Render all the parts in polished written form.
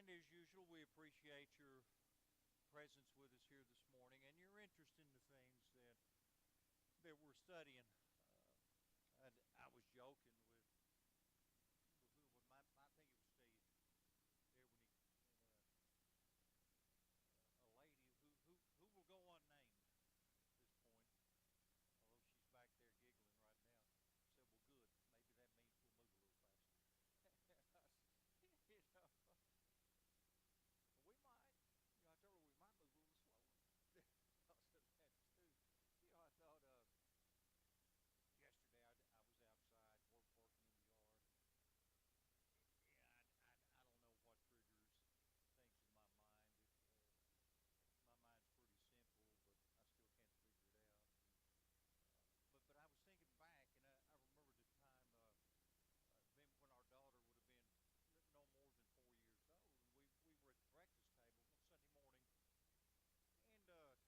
as usual, we appreciate your presence with us here this morning and your interest in the things that we're studying. I was joking with my I think it was Steve there when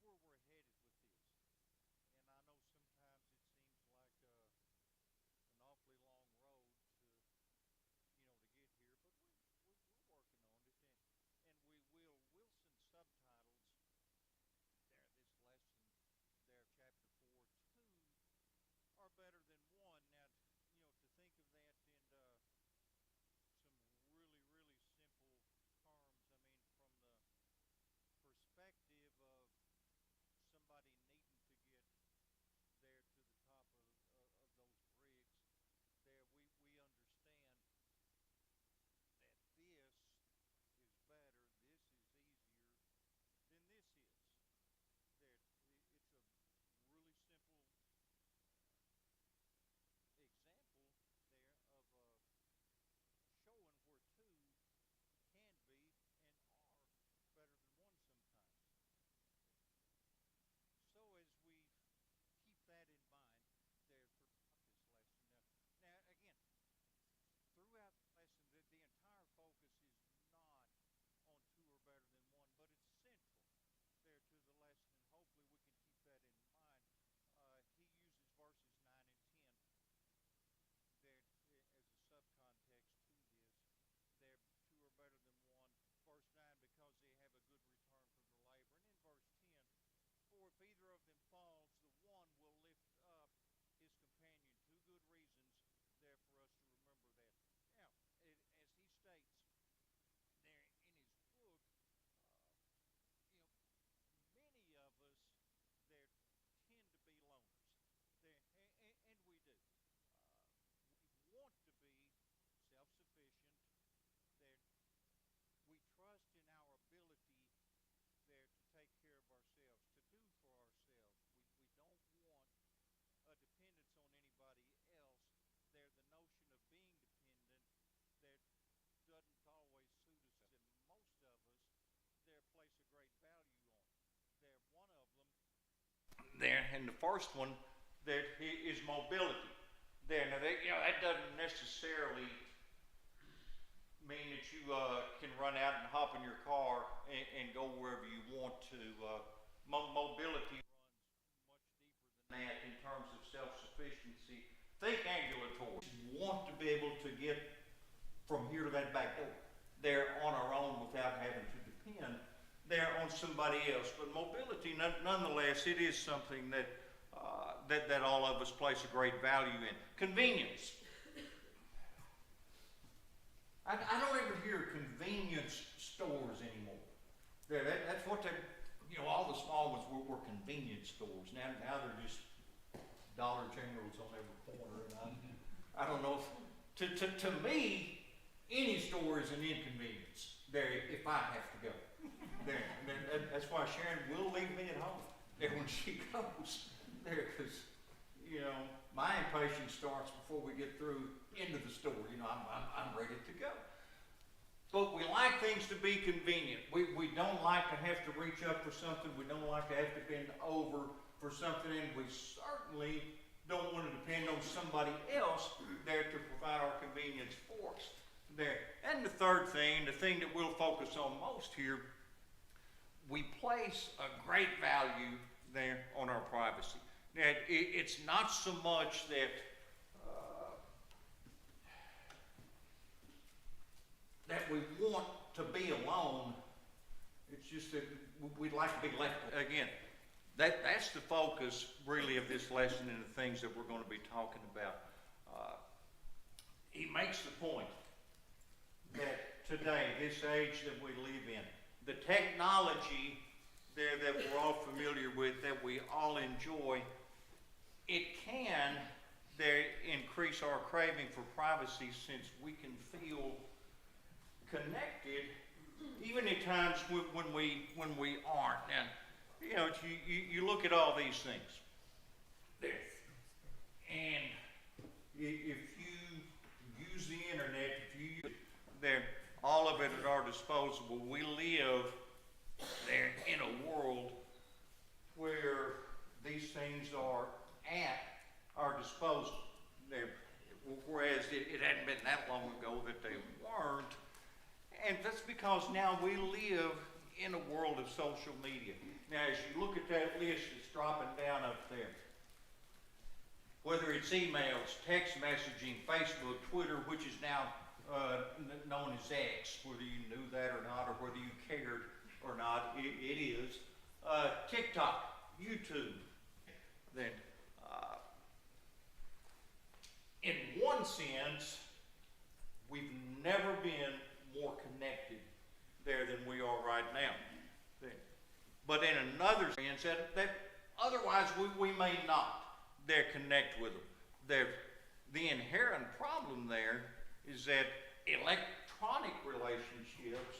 he a lady who will go unnamed at this point, although she's back there giggling right now. Said, "Well, good. Maybe that means we'll move a little faster." you know, we might. I told her we might move a little slower because of that too. I thought yesterday I was outside working in the yard, and yeah, I don't know what triggers things in my mind. My mind's pretty simple, but I still can't figure it out. But I was thinking back, and I remember the time then when our daughter would have been no more than 4 years old, and we were at the breakfast table one Sunday morning, and she asked me, she said, "Daddy, why does Mr. John, talking about John McPherson, she said, why does Mr. John say so many words?" And I said, "Well, what do you mean?" She said, "Well, why don't he just get up there and say, 'This is what the Bible says,' and then sit back down?" And I said, "Well, I really don't know. You're going to have to ask him." Then, of course, she followed it up. She said, "Daddy, I love our Father in heaven. We're so thankful for your mercy, for your goodness, for blessing us with a good night's rest and the ability to come together here this morning to study from your word. Father, we pray that our love for your word may grow. We pray that our desire to learn more of it and our ability to use your word in our lives will also grow. Help us, Father, through this class. Help us to learn the principles and the applications that you would have us to. In Christ's name, amen. Okay, let's see if we got this. Look at that. For everybody that said we're never going to get through with that third chapter, we almost didn't, but we did. Translation may say the whole of man. This is where we're headed with this, and I know sometimes it seems like an awfully long road to get here, but we're working on it, and we will. Wilson's subtitles there, this lesson there, chapter 4, 2 are better than one. Now, to think of that in some really simple terms. I mean, from the perspective of somebody needing to get there to the top of those bricks, there we understand that this is better, this is easier than this is. There, it's a really simple example there of showing where two can be and are better than one sometimes. So as we keep that in mind there throughout this lesson, now again, throughout the lesson, the entire focus is not on two or better than one, but it's central there to the lesson, and hopefully we can keep that in mind. He uses verses 9 and 10 there as a subcontext to this. There, two are better than one. Verse 9, because they have a good return from their labor. And in verse 10, for if either of them falls, the one will lift up his companion. Two good reasons there for us to remember that. Now, as he states there in his book, uh, you know, many of us there tend to be loners. There, and we do. Uh, we want to be self-sufficient. There, we trust in our ability there to take care of ourselves, to do for ourselves. We don't want a dependence on anybody else. There, the notion of being dependent there doesn't always suit us, and most of us there place a great value on. There, one of them there, and the first one that is mobility. There, now that doesn't necessarily mean that you can run out and hop in your car and go wherever you want to. Mobility runs much deeper than that in terms of self-sufficiency. Think ambulatory. We want to be able to get from here to that back door. They're on our own without having to depend there on somebody else. But mobility, nonetheless, it is something that that all of us place a great value in. Convenience. I don't ever hear convenience stores anymore. That's what they, all the small ones were convenience stores. Now they're just Dollar Generals on every corner. And I don't know if, to me, any store is an inconvenience there if I have to go. That's why Sharon will leave me at home there when she goes there, because my impatience starts before we get through into the store. I'm ready to go. But we like things to be convenient. We don't like to have to reach up for something. We don't like to have to bend over for something, and we certainly don't want to depend on somebody else there to provide our convenience for us there. And the third thing, the thing that we'll focus on most here, we place a great value there on our privacy. Now, it's not so much that that we want to be alone. It's just that we'd like to be left. Again, that's the focus really of this lesson and the things that we're going to be talking about. He makes the point that today, this age that we live in, the technology there that we're all familiar with, that we all enjoy, it can increase our craving for privacy, since we can feel connected even at times when we aren't. And you look at all these things there, and if you use the internet, if you use there, all of it at our disposal. We live there in a world where these things are at our disposal. Whereas it hadn't been that long ago that they weren't. And that's because now we live in a world of social media. Now, as you look at that list that's dropping down up there, whether it's emails, text messaging, Facebook, Twitter, which is now known as X, whether you knew that or not, or whether you cared or not, it is. TikTok, YouTube. Then, in one sense, we've never been more connected there than we are right now. But in another sense, that otherwise we may not there connect with them. The inherent problem there is that electronic relationships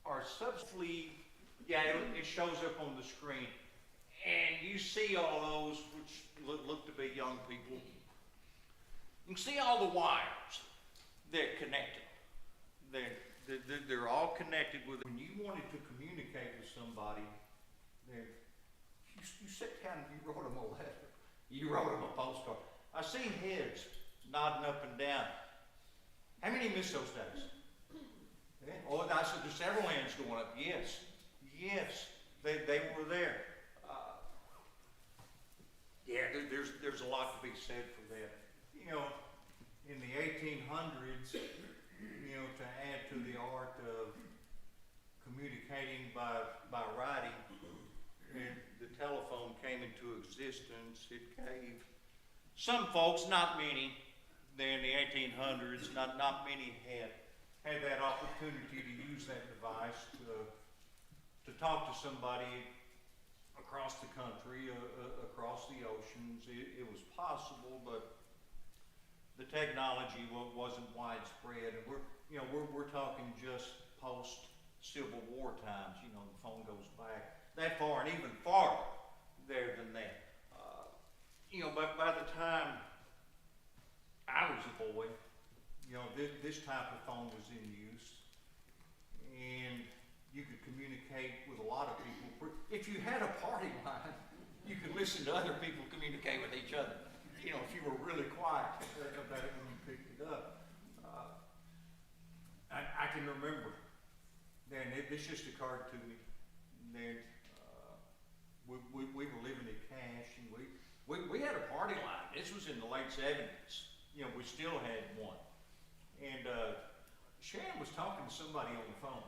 are subtly, it shows up on the screen, and you see all those which look to be young people. You can see all the wires. They're connected. They're all connected with it. When you wanted to communicate with somebody, you sat down and you wrote them a letter. You wrote them a postcard. I see heads nodding up and down. How many miss those days? Yeah. Oh, I said there's several hands going up. Yes, they were there. There's a lot to be said for that. In the 1800s, to add to the art of communicating by writing, and the telephone came into existence. It gave some folks, not many, there in the 1800s, not many had that opportunity to use that device to talk to somebody across the country, across the oceans. It was possible, but the technology wasn't widespread. And we're talking just post-Civil War times. The phone goes back that far and even farther there than that. But by the time I was a boy, this type of phone was in use, and you could communicate with a lot of people. If you had a party line, you could listen to other people communicate with each other. If you were really quiet about it when you picked it up. can remember, then this just occurred to me, that we were living in cash, and we had a party line. This was in the late 70s. You know, we still had one. And Sharon was talking to somebody on the phone,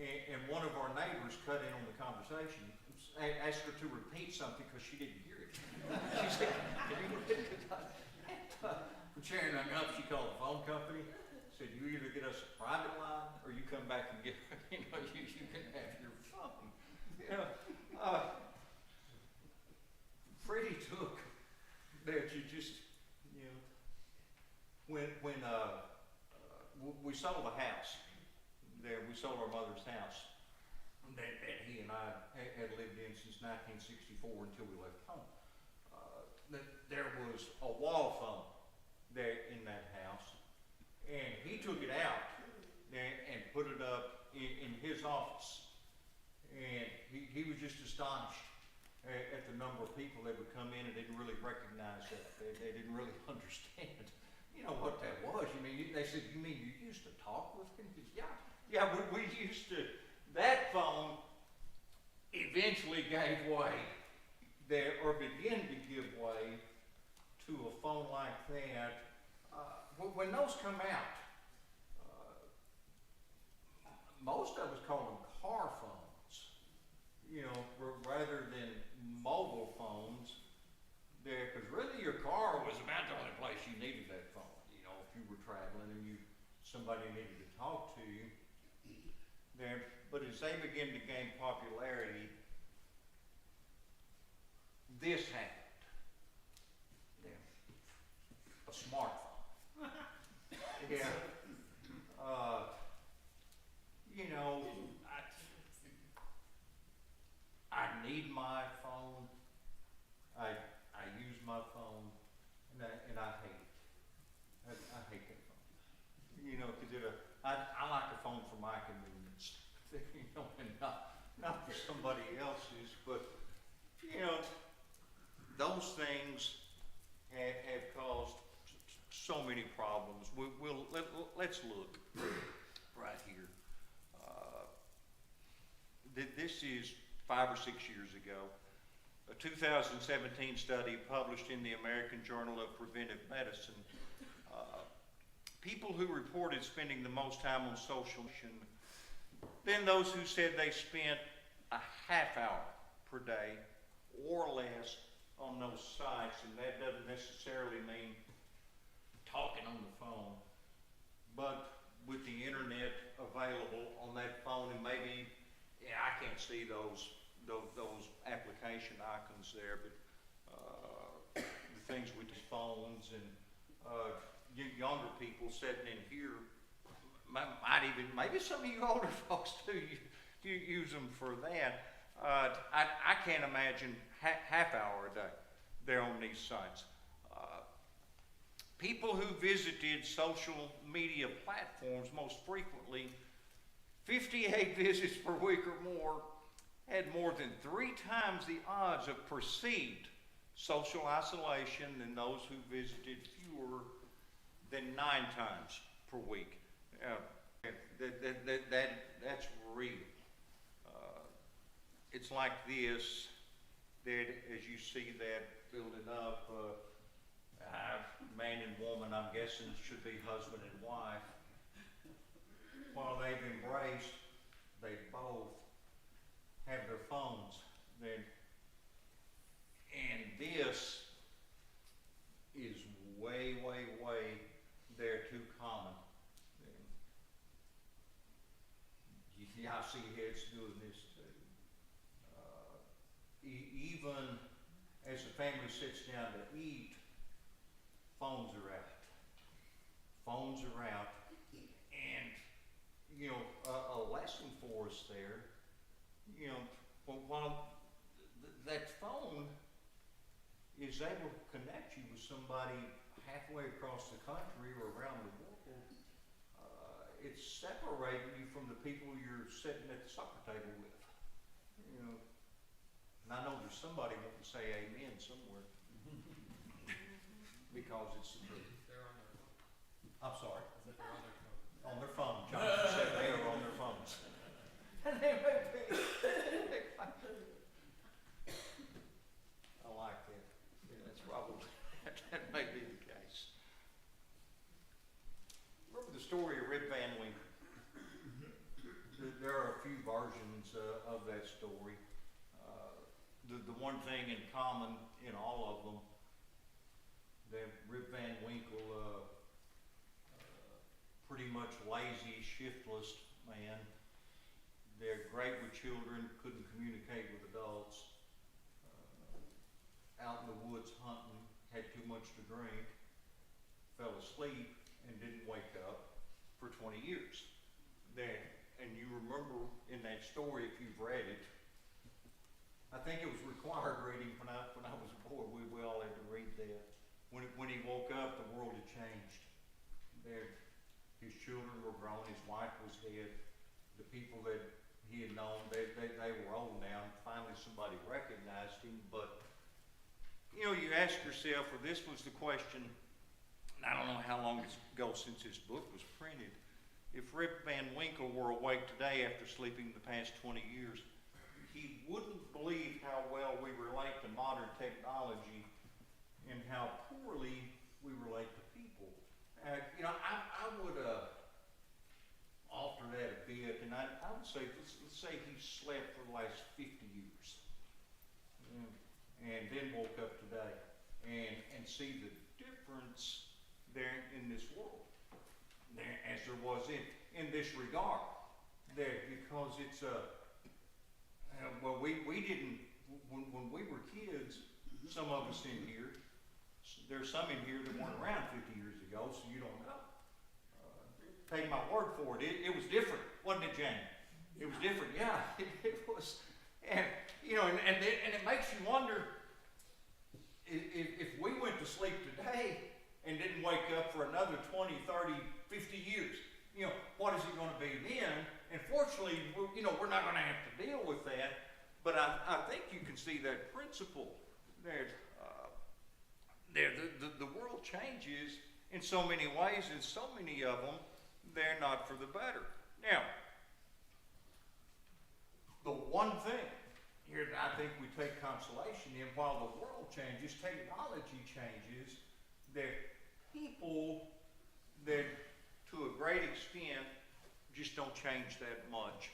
and one of our neighbors cut in on the conversation, asked her to repeat something because she didn't hear it. She said, "Can you repeat it?" When Sharon hung up, she called the phone company, said, "You either get us a private line or you come back and get, you know, you can have your phone." You know, Freddie took that you just, you know, when we sold the house there, we sold our mother's house that he and I had lived in since 1964 until we left home. There was a wall phone there in that house, and he took it out and put it up in his office, and he was just astonished at the number of people that would come in and didn't really recognize that. They didn't really understand, you know, what that was. You mean, they said, "You mean you used to talk with him?" He said, yeah, we used to. That phone eventually gave way there, or began to give way to a phone like that. When those come out, most of us call them car phones, you know, rather than mobile phones there, because really your car was about the only place you needed that phone. You know, if you were traveling and somebody needed to talk to you there. But as they begin to gain popularity, this happened. Yeah. A smartphone. Yeah. You know, I need my phone. I use my phone, and I hate it. I hate that phone. You know, because I like a phone for my convenience, you know, and not for somebody else's. But you know, those things have caused so many problems. Let's look right here. This is 5 or 6 years ago. A 2017 study published in the American Journal of Preventive Medicine. People who reported spending the most time on social media, then those who said they spent a half hour per day or less on those sites, and that doesn't necessarily mean talking on the phone, but with the internet available on that phone, and maybe, yeah, I can't see those application icons there, but the things with the phones and younger people sitting in here might even, maybe some of you older folks too, you use them for that. I can't imagine half hour a day there on these sites. People who visited social media platforms most frequently, 58 visits per week or more, had more than 3 times the odds of perceived social isolation than those who visited fewer than 9 times per week. That's real. It's like this, that as you see that building up, man and woman, I'm guessing, should be husband and wife. While they've embraced, they both have their phones. And this is way, way, way there too common. I see heads doing this too. Even as the family sits down to eat, phones are out. Phones are out. And, you know, a lesson for us there, you know, while that phone is able to connect you with somebody halfway across the country or around the world, it's separating you from the people you're sitting at the supper table with. You know, and I know there's somebody wanting to say amen somewhere because it's the truth. I'm sorry. On their phone. Jonathan said they are on their phones. And they may be. I like that. Yeah, that's probably, that may be the case. Remember the story of Rip Van Winkle? There are a few versions of that story. The one thing in common in all of them, that Rip Van Winkle, pretty much lazy, shiftless man. They're great with children, couldn't communicate with adults. Out in the woods hunting, had too much to drink, fell asleep, and didn't wake up for 20 years. Then, and you remember in that story, if you've read it, I think it was required reading when I was a boy. We all had to read that. When he woke up, the world had changed. His children were grown, his wife was dead. The people that he had known, they were old now, and finally somebody recognized him. But, you know, you ask yourself, well, this was the question, I don't know how long ago since this book was printed. If Rip Van Winkle were awake today after sleeping the past 20 years, he wouldn't believe how well we relate to modern technology and how poorly we relate to people. You know, I would alter that a bit, and I would say, let's say he slept for the last 50 years, and then woke up today, and see the difference there in this world, there, as there was in this regard, there, because it's well, we didn't, when we were kids, some of us in here, there's some in here that weren't around 50 years ago, so you don't know. Take my word for it. It was different, wasn't it, Jane? It was different, yeah. It was, and you know, and it makes you wonder if we went to sleep today and didn't wake up for another 20, 30, 50 years. You know, what is it going to be then? And fortunately, you know, we're not going to have to deal with that. But I think you can see that principle there. The world changes in so many ways, and so many of them, they're not for the better. Now, the one thing here that I think we take consolation in, while the world changes, technology changes, that people that to a great extent just don't change that much.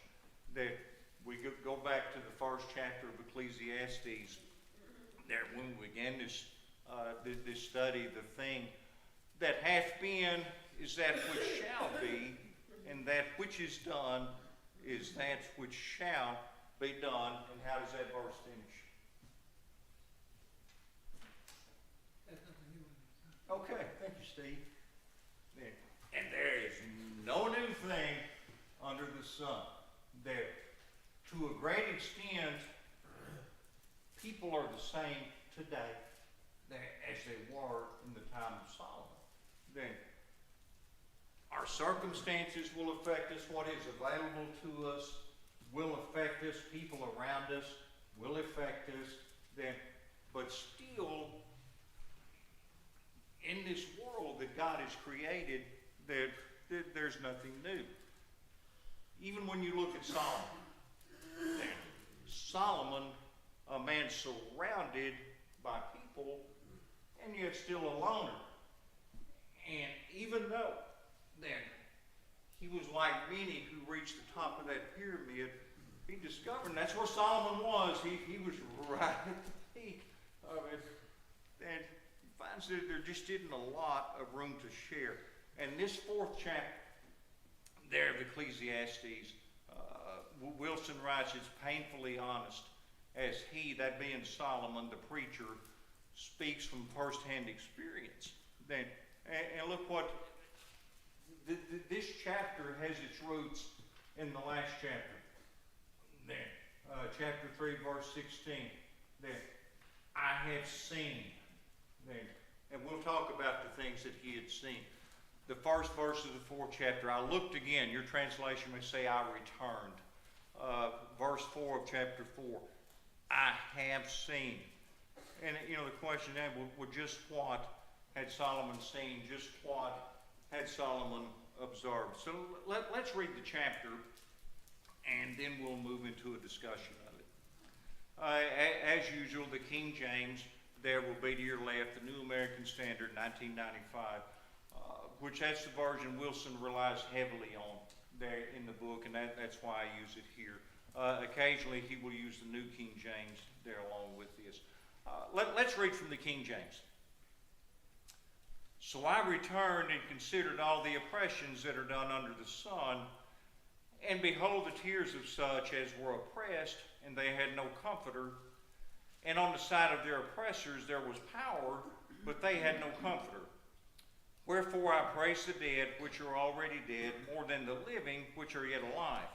That we go back to the first chapter of Ecclesiastes, there when we began this study, the thing that hath been is that which shall be, and that which is done is that which shall be done. And how does that verse finish? Okay, thank you, Steve. There. And there is no new thing under the sun. There, to a great extent, people are the same today as they were in the time of Solomon. Then, our circumstances will affect us. What is available to us will affect us. People around us will affect us. Then, but still, in this world that God has created, there's nothing new. Even when you look at Solomon, a man surrounded by people, and yet still a loner. And even though that he was like many who reached the top of that pyramid, he discovered, and that's where Solomon was. He was right at the peak of it. And he finds that there just isn't a lot of room to share. And this fourth chapter there of Ecclesiastes, Wilson writes, it's painfully honest, as he, that being Solomon, the preacher, speaks from first-hand experience. And look what, this chapter has its roots in the last chapter. Chapter 3, verse 16. I have seen. And we'll talk about the things that he had seen. The first verse of the fourth chapter, I looked again. Your translation may say, I returned. Verse 4 of chapter 4, I have seen. And, you know, the question then, well, just what had Solomon seen? Just what had Solomon observed. So let's read the chapter, and then we'll move into a discussion of it. As usual, the King James, there will be to your left, the New American Standard, 1995, which that's the version Wilson relies heavily on there in the book, and that's why I use it here. Occasionally, he will use the New King James there along with this. Let's read from the King James. So I returned and considered all the oppressions that are done under the sun, and behold, the tears of such as were oppressed, and they had no comforter. And on the side of their oppressors there was power, but they had no comforter. Wherefore I praise the dead, which are already dead, more than the living, which are yet alive.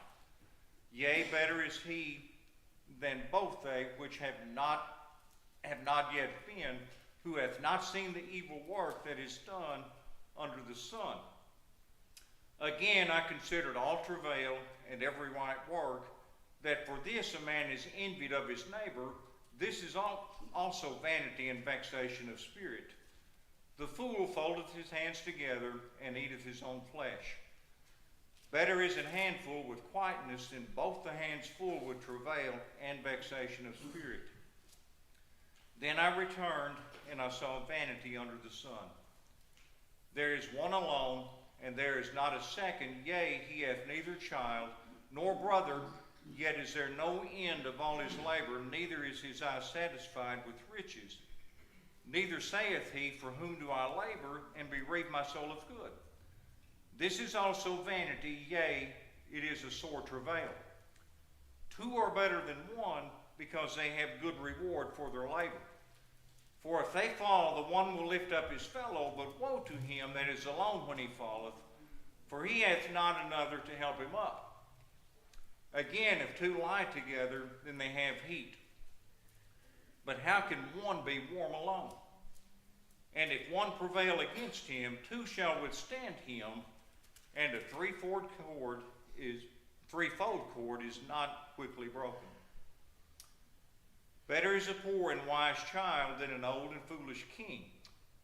Yea, better is he than both they which have not yet been, who hath not seen the evil work that is done under the sun. Again, I considered all travail and every right work, that for this a man is envied of his neighbor. This is also vanity and vexation of spirit. The fool foldeth his hands together and eateth his own flesh. Better is an handful with quietness than both the hands full with travail and vexation of spirit. Then I returned, and I saw vanity under the sun. There is one alone, and there is not a second, yea, he hath neither child nor brother, yet is there no end of all his labor, neither is his eye satisfied with riches. Neither saith he, for whom do I labor, and bereave my soul of good? This is also vanity, yea, it is a sore travail. Two are better than one, because they have good reward for their labor. For if they fall, the one will lift up his fellow, but woe to him that is alone when he falleth, for he hath not another to help him up. Again, if two lie together, then they have heat. But how can one be warm alone? And if one prevail against him, two shall withstand him, and a threefold cord is not quickly broken. Better is a poor and wise child than an old and foolish king,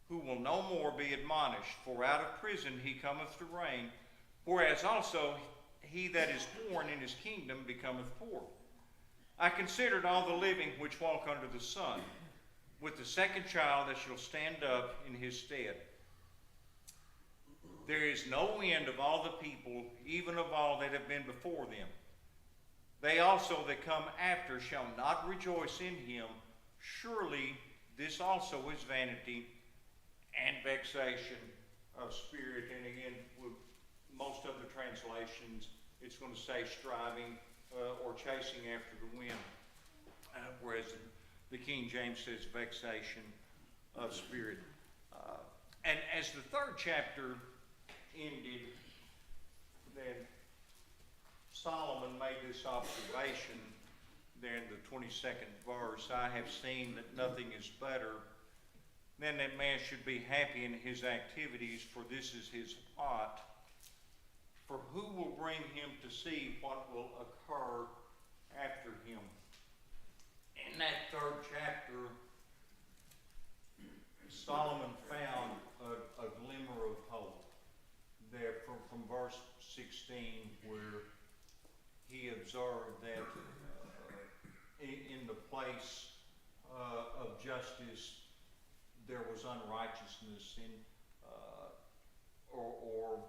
who will no more be admonished, for out of prison he cometh to reign, whereas also he that is born in his kingdom becometh poor. I considered all the living which walk under the sun, with the second child that shall stand up in his stead. There is no end of all the people, even of all that have been before them. They also that come after shall not rejoice in him. Surely this also is vanity and vexation of spirit. And again, with most other translations, it's going to say striving or chasing after the wind, whereas the King James says vexation of spirit. And as the third chapter ended, then Solomon made this observation there in the 22nd verse. I have seen that nothing is better than that man should be happy in his activities, for this is his lot. For who will bring him to see what will occur after him? In that third chapter, Solomon found a glimmer of hope there from verse 16, where he observed that in the place of justice there was unrighteousness or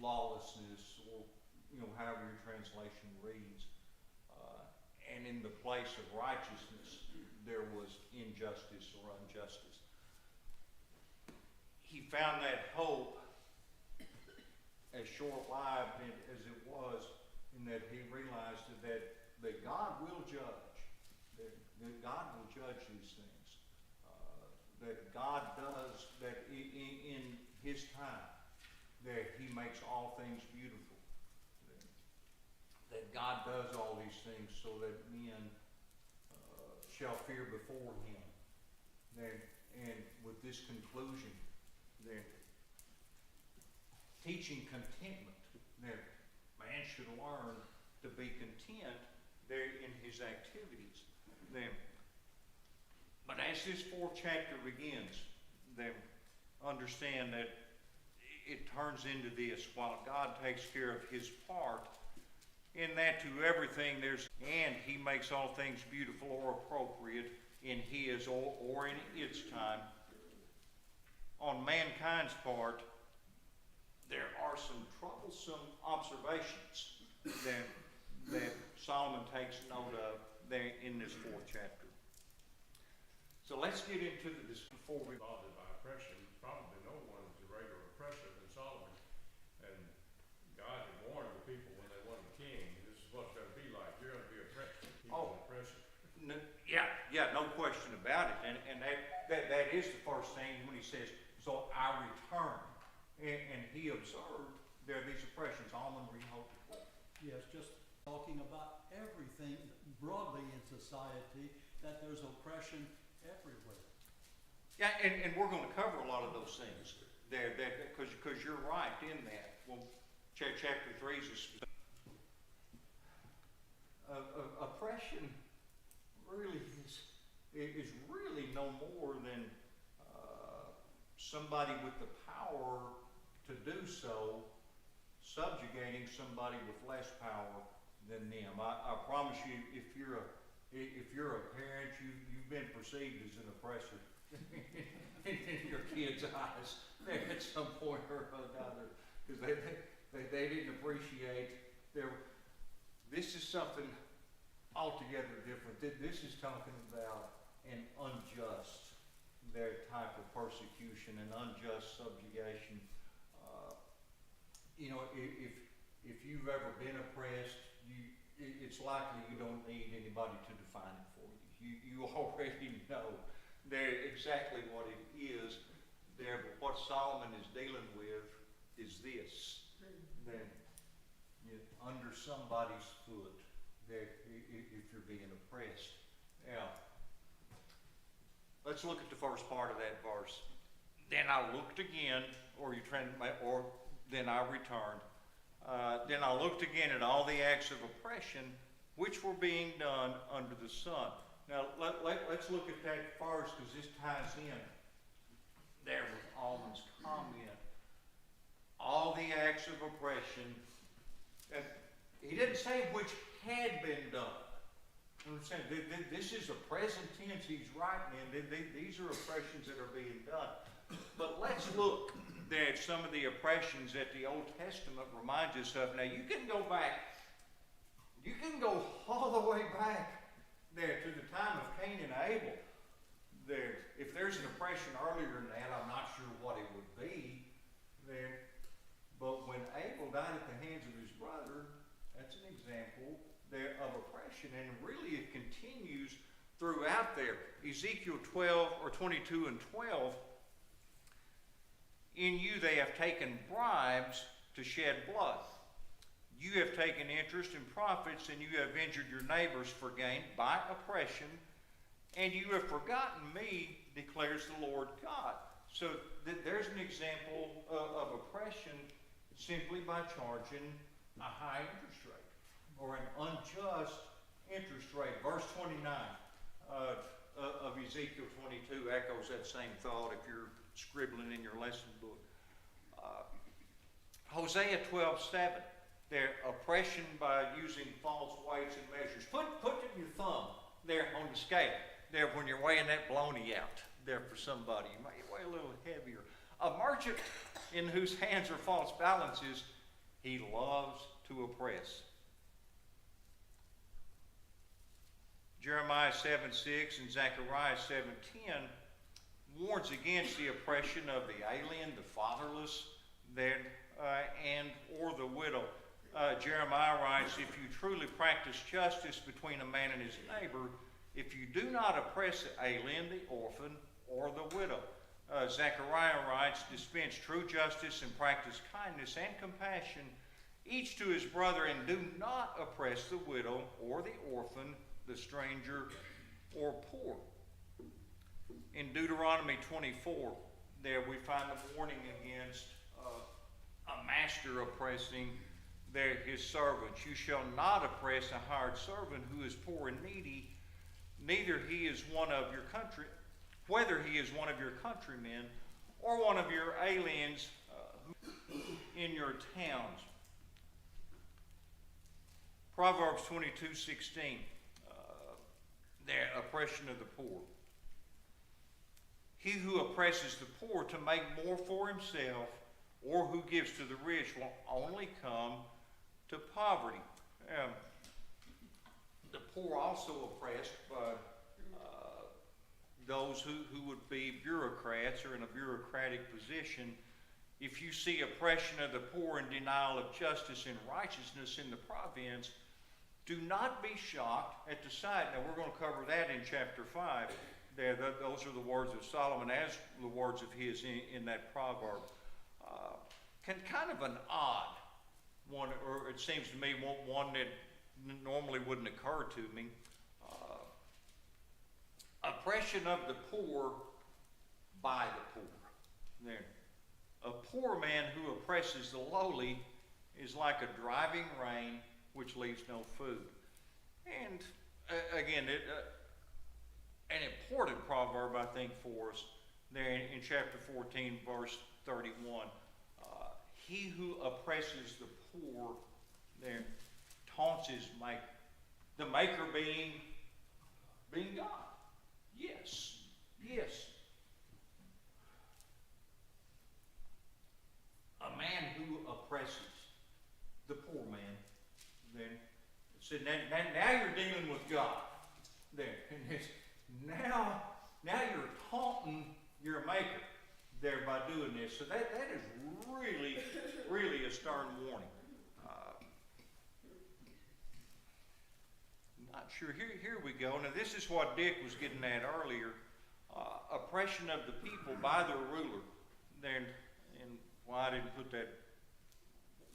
lawlessness, or however your translation reads, and in the place of righteousness there was injustice or injustice. He found that hope, as short-lived as it was, in that he realized that God will judge, that God will judge these things, that God does, that in his time, that he makes all things beautiful, that God does all these things so that men shall fear before him. And with this conclusion, that teaching contentment, that man should learn to be content there in his activities. But as this fourth chapter begins, then understand that it turns into this. While God takes care of his part, in that to everything and he makes all things beautiful or appropriate in his or in its time. On mankind's part, there are some troublesome observations that Solomon takes note of there in this 4th chapter. So let's get into this before we... Bothered by oppression. Probably no one was a greater oppressor than Solomon. And God had warned the people when they wanted a king, this is what it's going to be like. You're going to be oppressed. He was an oppressor. No, yeah, no question about it. And that is the first thing when he says, so I return. And he observed there are these oppressions. Almond, rehope. Yes, just talking about everything broadly in society, that there's oppression everywhere. Yeah, and we're going to cover a lot of those things there, because you're right in that. Well, chapter 3 is oppression really is really no more than somebody with the power to do so subjugating somebody with less power than them. I promise you, if you're a parent, you've been perceived as an oppressor in your kids' eyes at some point or another, because they didn't appreciate this is something altogether different. This is talking about an unjust type of persecution, an unjust subjugation. If you've ever been oppressed, it's likely you don't need anybody to define it for you. You already know exactly what it is there. But what Solomon is dealing with is this: that you're under somebody's foot there if you're being oppressed. Now, let's look at the first part of that verse. Then I looked again, then I returned. Then I looked again at all the acts of oppression which were being done under the sun. Now, let's look at that first, because this ties in there with Alman's comment. All the acts of oppression, and he didn't say which had been done. I'm saying this is a present tense he's writing in. These are oppressions that are being done. But let's look at some of the oppressions that the Old Testament reminds us of. Now, you can go back. You can go all the way back there to the time of Cain and Abel. If there's an oppression earlier than that, I'm not sure what it would be there. But when Abel died at the hands of his brother, that's an example there of oppression, and really it continues throughout there. Ezekiel 22 and 12. In you they have taken bribes to shed blood. You have taken interest in profits, and you have injured your neighbors for gain by oppression, and you have forgotten me, declares the Lord God. So there's an example of oppression simply by charging a high interest rate or an unjust interest rate. Verse 29 of Ezekiel 22 echoes that same thought if you're scribbling in your lesson book. Hosea 12:7, their oppression by using false weights and measures. Put your thumb there on the scale there when you're weighing that bologna out there for somebody. You might weigh a little heavier. A merchant in whose hands are false balances, he loves to oppress. Jeremiah 7:6 and Zechariah 7:10 warns against the oppression of the alien, the fatherless, or the widow. Jeremiah writes, if you truly practice justice between a man and his neighbor, if you do not oppress the alien, the orphan, or the widow. Zechariah writes, dispense true justice and practice kindness and compassion, each to his brother, and do not oppress the widow or the orphan, the stranger, or poor. In Deuteronomy 24, there we find the warning against a master oppressing his servants. You shall not oppress a hired servant who is poor and needy, neither he is one of your country, whether he is one of your countrymen or one of your aliens in your towns. Proverbs 22:16, the oppression of the poor. He who oppresses the poor to make more for himself, or who gives to the rich, will only come to poverty. The poor also oppressed by those who would be bureaucrats or in a bureaucratic position. If you see oppression of the poor and denial of justice and righteousness in the province, do not be shocked at the sight. Now we're going to cover that in chapter 5. Those are the words of Solomon as the words of his in that proverb. Kind of an odd one, or it seems to me one that normally wouldn't occur to me. Oppression of the poor by the poor. There. A poor man who oppresses the lowly is like a driving rain which leaves no food. And again, an important proverb, I think, for us there in chapter 14, verse 31. He who oppresses the poor there taunts his maker. The maker being God. Yes. Yes. A man who oppresses the poor man, then said, now you're dealing with God. There. And it's, now you're taunting your maker there by doing this. So that is really, really a stern warning. Not sure. Here we go. Now this is what Dick was getting at earlier. Oppression of the people by the ruler. Then, and why I didn't put that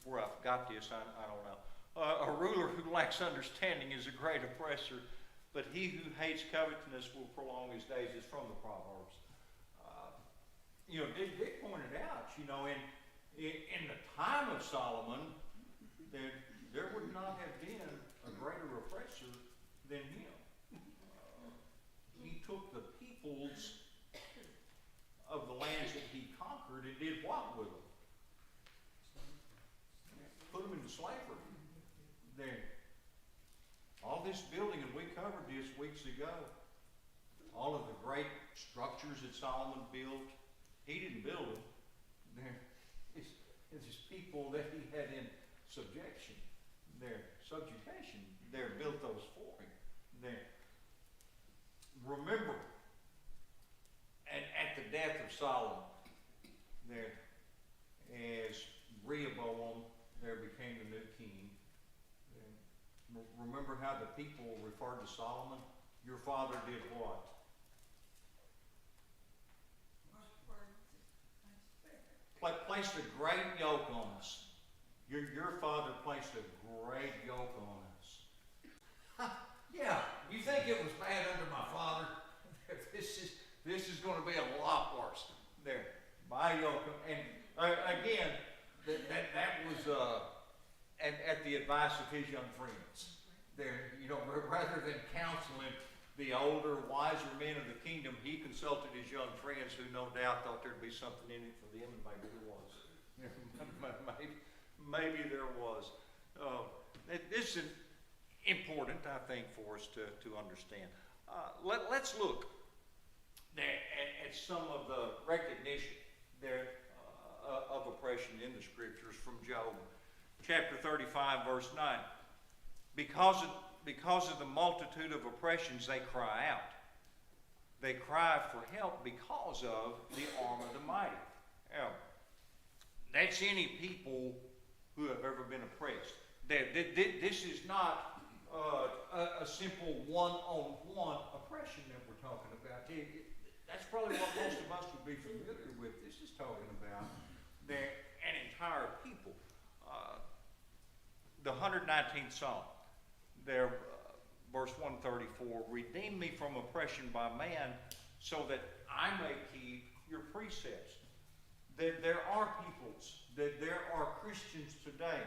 where I forgot this, I don't know. A ruler who lacks understanding is a great oppressor, but he who hates covetousness will prolong his days. Is from the Proverbs. Dick pointed out, in the time of Solomon, there would not have been a greater oppressor than him. He took the peoples of the lands that he conquered and did what with them? Put them into slavery. There. All this building, and we covered this weeks ago, all of the great structures that Solomon built, he didn't build them. It's people that he had in subjection, subjugation, built those for him. Remember, at the death of Solomon, as Rehoboam became the new king, remember how the people referred to Solomon? Your father did what? Placed a great yoke on us. Your father placed a great yoke on us. Yeah, you think it was bad under my father? This is going to be a lot worse. My yoke, and again, that was at the advice of his young friends. Rather than counseling the older, wiser men of the kingdom, he consulted his young friends who no doubt thought there'd be something in it for them, and maybe there was. Maybe there was. This is important, I think, for us to understand. Let's look at some of the recognition there of oppression in the scriptures from Job. Chapter 35, verse 9. Because of the multitude of oppressions, they cry out. They cry for help because of the arm of the mighty. Now, that's any people who have ever been oppressed. This is not a simple one-on-one oppression that we're talking about. That's probably what most of us would be familiar with. This is talking about an entire people. The 119th Psalm, verse 134, redeem me from oppression by man so that I may keep your precepts. There are peoples, there are Christians today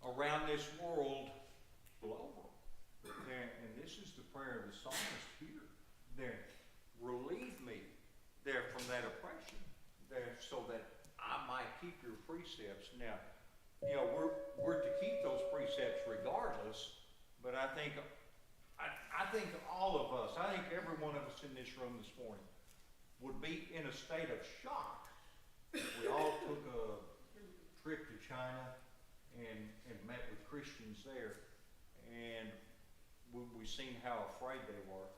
around this world global. And this is the prayer of the psalmist here. Relieve me from that oppression so that I might keep your precepts. Now, you know, we're to keep those precepts regardless, but I think all of us, I think every one of us in this room this morning would be in a state of shock. We all took a trip to China and met with Christians there, and we seen how afraid they were,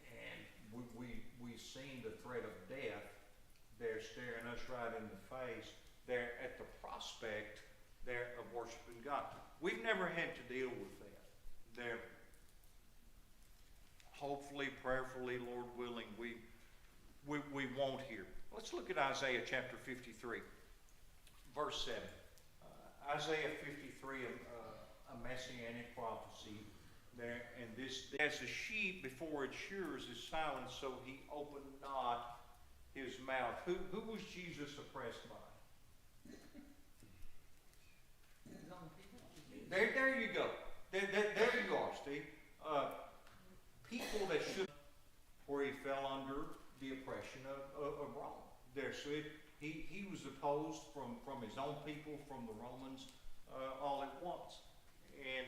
and we seen the threat of death. They're staring us right in the face. They're at the prospect there of worshiping God. We've never had to deal with that. They're hopefully, prayerfully, Lord willing, we won't hear. Let's look at Isaiah chapter 53, verse 7. Isaiah 53, a messianic prophecy there, and this, as a sheep before its shearers is silent, so he opened not his mouth. Who was Jesus oppressed by? There you go. There you are, Steve. People that should, where he fell under the oppression of Rome. There, so he was opposed from his own people, from the Romans, all at once. And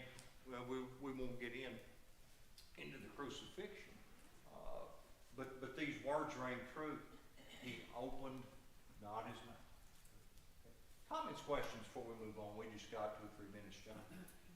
we won't get into the crucifixion. But these words rang true. He opened not his mouth. Comments, questions before we move on? We just got 2 or 3 minutes, John.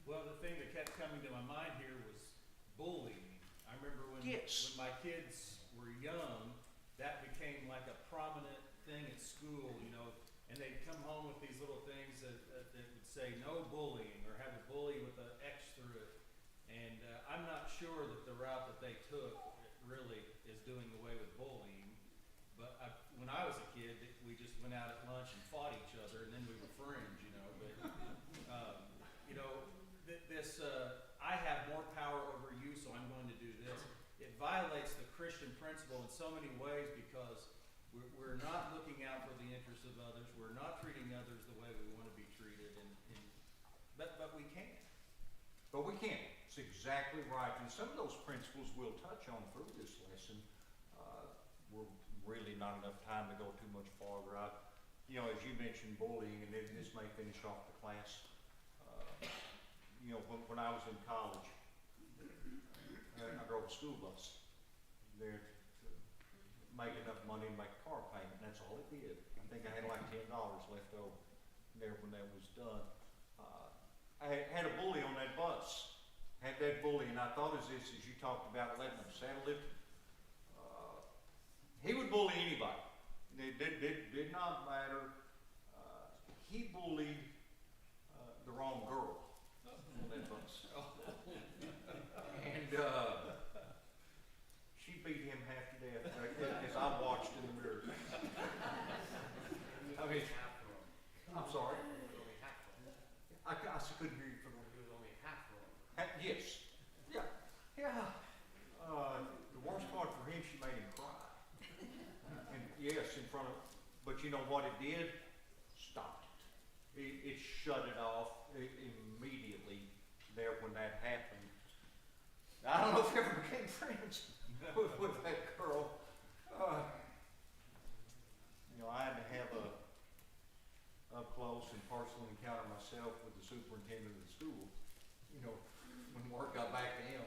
Well, the thing that kept coming to my mind here was bullying. I remember when my kids were young, that became like a prominent thing at school, you know, and they'd come home with these little things that would say no bullying, or have a bully with an X through it. And I'm not sure that the route that they took really is doing away with bullying. But when I was a kid, we just went out at lunch and fought each other, and then we were friends, you know. But, you know, I have more power over you, so I'm going to do this. It violates the Christian principle in so many ways, because we're not looking out for the interests of others. We're not treating others the way we want to be treated, but we can. But we can. It's exactly right. And some of those principles we'll touch on through this lesson. We're really not enough time to go too much farther out. You know, as you mentioned bullying, and this may finish off the class. You know, when I was in college, I drove a school bus there to make enough money to make a car payment. That's all it did. I think I had like $10 left over there when that was done. I had a bully on that bus. Had that bully, and I thought as you talked about letting them saddle it. He would bully anybody. It did not matter. He bullied the wrong girl on that bus. And she beat him half to death as I watched in the mirror. I mean, I'm sorry. I couldn't hear you for the moment. He was only half wrong. Yes. Yeah. Yeah. The worst part for him, she made him cry. And yes, in front of, but you know what it did? Stopped it. It shut it off immediately there when that happened. I don't know if we ever became friends with that girl. You know, I had to have a up close and personal encounter myself with the superintendent of the school. You know, when word got back to him.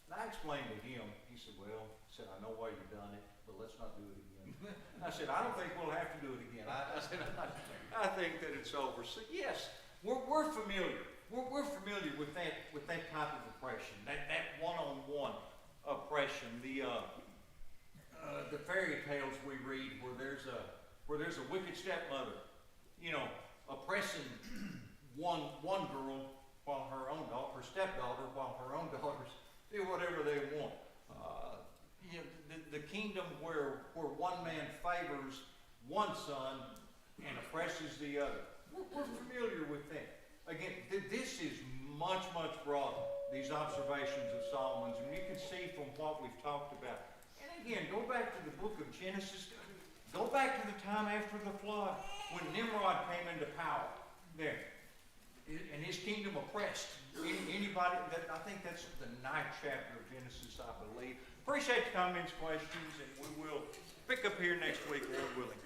And I explained to him, he said, well, I know why you've done it, but let's not do it again. I said, I don't think we'll have to do it again. I said, I think that it's over. So yes, we're familiar. We're familiar with that type of oppression, that one-on-one oppression. The fairy tales we read where there's a wicked stepmother, you know, oppressing one girl while her stepdaughter, while her own daughters do whatever they want. You know, the kingdom where one man favors one son and oppresses the other. We're familiar with that. Again, this is much, much broader, these observations of Solomon's, and you can see from what we've talked about. And again, go back to the book of Genesis. Go back to the time after the flood when Nimrod came into power there, and his kingdom oppressed anybody. I think that's the 9th chapter of Genesis, I believe. Appreciate the comments, questions, and we will pick up here next week, Lord willing.